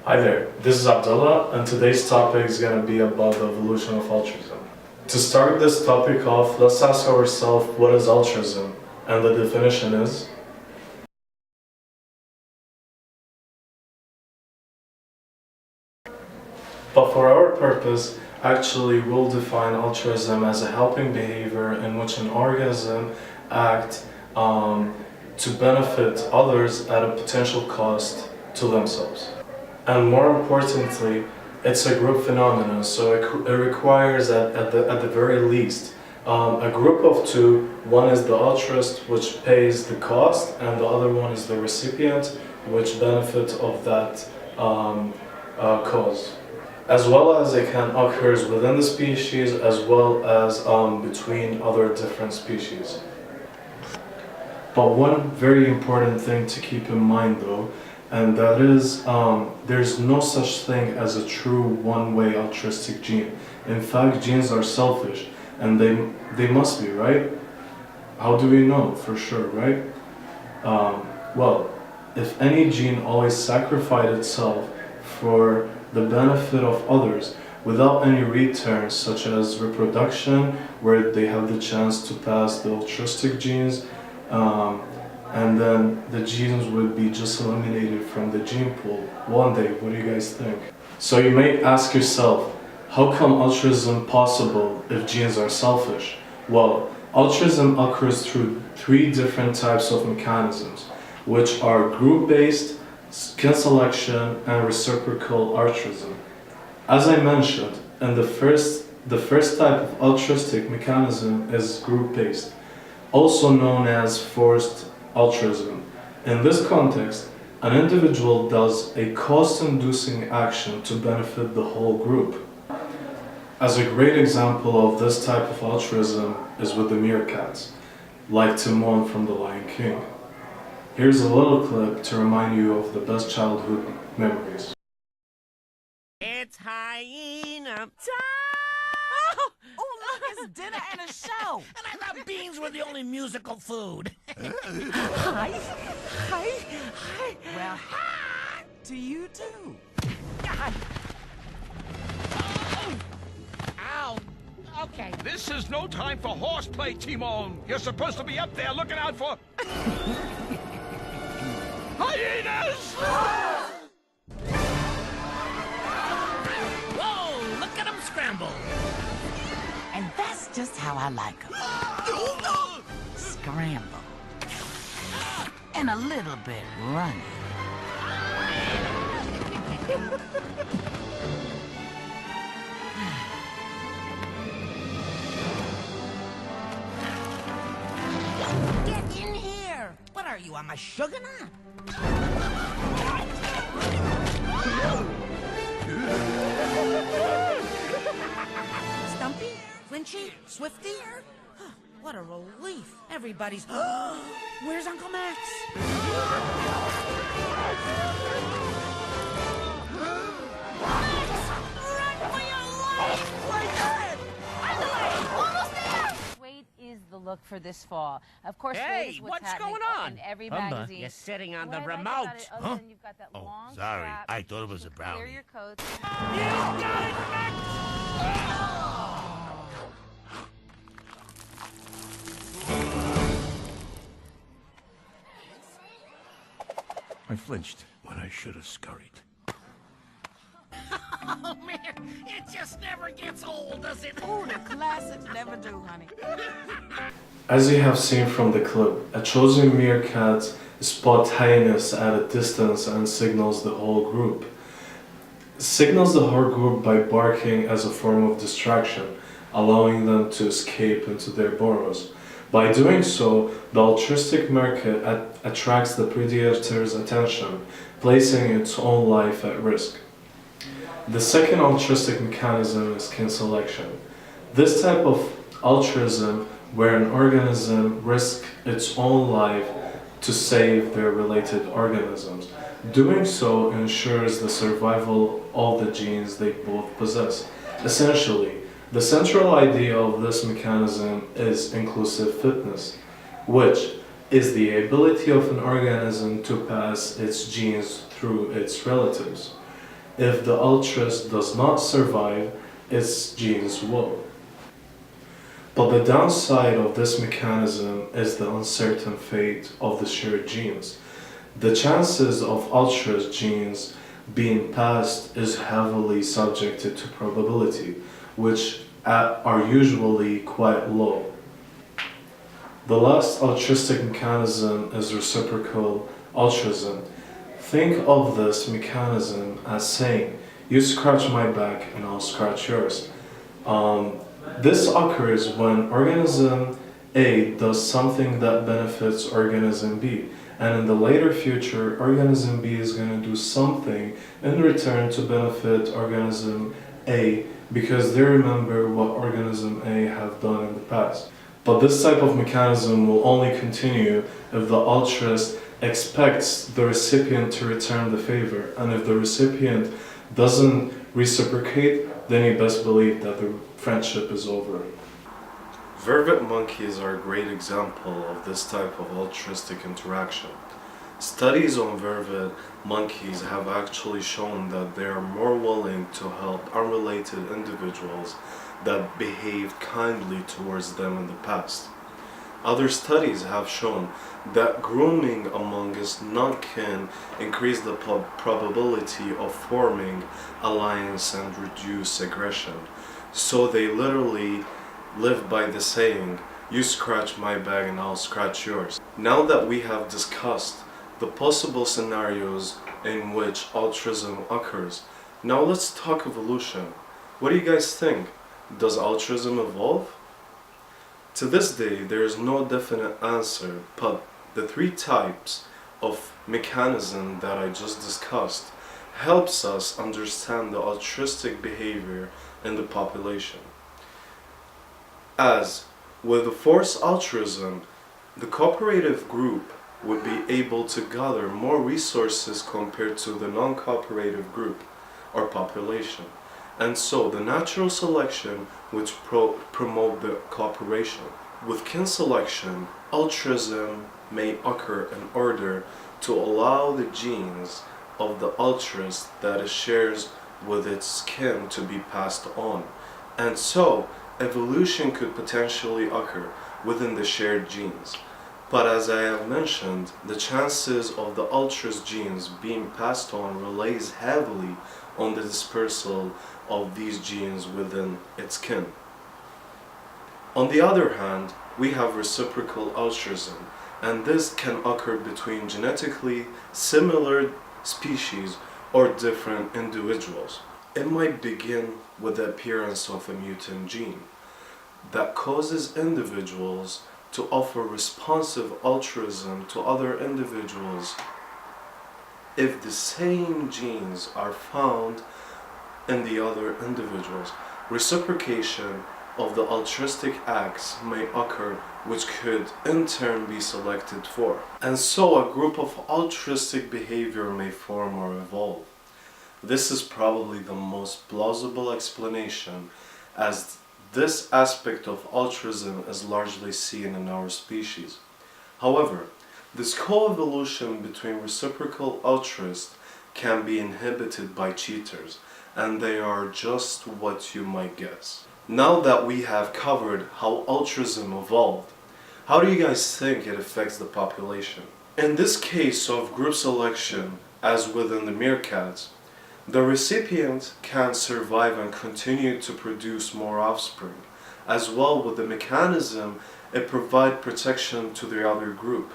Hi there, this is Abdullah, and today's topic is going to be about the evolution of altruism. To start this topic off, let's ask ourselves what is altruism, and the definition is: but for our purpose, actually we'll define altruism as a helping behavior in which an organism acts to benefit others at a potential cost to themselves. And more importantly, it's a group phenomenon, so it requires at the very least a group of two. One is the altruist, which pays the cost, and the other one is the recipient, which benefits of that cause. As well as it can occur within the species, as well as between other different species. But one very important thing to keep in mind though, and that is there's no such thing as a true one-way altruistic gene. In fact, genes are selfish, and they must be, right? How do we know for sure, right? Well, if any gene always sacrificed itself for the benefit of others without any returns, such as reproduction, where they have the chance to pass the altruistic genes, and then the genes would be just eliminated from the gene pool one day. What do you guys think? So you may ask yourself, how come altruism possible if genes are selfish? Well, altruism occurs through three different types of mechanisms, which are group-based, skin selection, and reciprocal altruism. As I mentioned, in the first type of altruistic mechanism is group-based, also known as forced altruism. In this context, an individual does a cost-inducing action to benefit the whole group. As a great example of this type of altruism is with the meerkats, like Timon from The Lion King. Here's a little clip to remind you of the best childhood memories. It's hyena time! Oh, look, it's dinner and a show. And I thought beans were the only musical food. Hi. Well, hi to you too. Ow. Okay. This is no time for horseplay, Timon. You're supposed to be up there looking out for... hyenas! Whoa, look at them scramble. And that's just how I like them. Scramble. And a little bit runny. Get in here. What are you, on my sugar nut? Stumpy? Flinchy? Swifty? What a relief. Everybody's... Where's Uncle Max? Run for your life! We're good! Almost there! Suede is the look for this fall. Of course, suede Hey, is what's what's happening going on? in every Humba, magazine. you're sitting on What the I like remote. about it, other than you've got that long sorry. strap, I thought it was you a can clear brownie. your coats. You got it, Max! I flinched when I should have scurried. Oh, man, it just never gets old, does it? Oh, the classics never do, honey. As you have seen from the clip, a chosen meerkat spots hyenas at a distance and signals the whole group. Signals the whole group by barking as a form of distraction, allowing them to escape into their burrows. By doing so, the altruistic meerkat attracts the predator's attention, placing its own life at risk. The second altruistic mechanism is kin selection. This type of altruism, where an organism risks its own life to save their related organisms. Doing so ensures the survival of the genes they both possess. Essentially, the central idea of this mechanism is inclusive fitness, which is the ability of an organism to pass its genes through its relatives. If the altruist does not survive, its genes will. But the downside of this mechanism is the uncertain fate of the shared genes. The chances of altruist genes being passed is heavily subjected to probability, which are usually quite low. The last altruistic mechanism is reciprocal altruism. Think of this mechanism as saying, you scratch my back and I'll scratch yours. This occurs when organism A does something that benefits organism B, and in the later future, organism B is going to do something in return to benefit organism A because they remember what organism A have done in the past. But this type of mechanism will only continue if the altruist expects the recipient to return the favor, and if the recipient doesn't reciprocate, then you best believe that the friendship is over. Vervet monkeys are a great example of this type of altruistic interaction. Studies on vervet monkeys have actually shown that they are more willing to help unrelated individuals that behaved kindly towards them in the past. Other studies have shown that grooming amongst non-kin increase the probability of forming alliance and reduce aggression. So they literally live by the saying, you scratch my back and I'll scratch yours. Now that we have discussed the possible scenarios in which altruism occurs, now let's talk evolution. What do you guys think? Does altruism evolve? To this day, there is no definite answer, but the three types of mechanism that I just discussed helps us understand the altruistic behavior in the population. As with the forced altruism, the cooperative group would be able to gather more resources compared to the non-cooperative group or population. And so the natural selection which promote the cooperation. With kin selection, altruism may occur in order to allow the genes of the altruist that it shares with its kin to be passed on. And so evolution could potentially occur within the shared genes. But as I have mentioned, the chances of the altruist genes being passed on relies heavily on the dispersal of these genes within its kin. On the other hand, we have reciprocal altruism, and this can occur between genetically similar species or different individuals. It might begin with the appearance of a mutant gene that causes individuals to offer responsive altruism to other individuals if the same genes are found in the other individuals. Reciprocation of the altruistic acts may occur, which could in turn be selected for. And so a group of altruistic behavior may form or evolve. This is probably the most plausible explanation, as this aspect of altruism is largely seen in our species. However, this co-evolution between reciprocal altruists can be inhibited by cheaters, and they are just what you might guess. Now that we have covered how altruism evolved, how do you guys think it affects the population? In this case of group selection, as within the meerkats, the recipient can survive and continue to produce more offspring. As well, with the mechanism, it provides protection to the other group,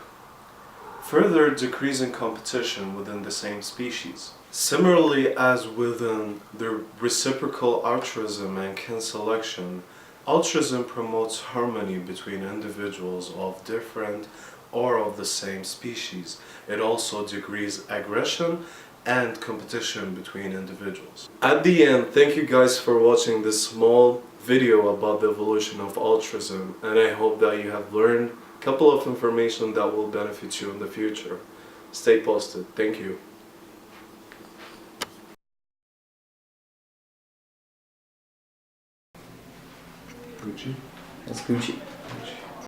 further decreasing competition within the same species. Similarly, as within the reciprocal altruism and kin selection, altruism promotes harmony between individuals of different or of the same species. It also decreases aggression and competition between individuals. At the end, thank you guys for watching this small video about the evolution of altruism, and I hope that you have learned a couple of information that will benefit you in the future. Stay posted. Thank you. Gucci? That's Gucci.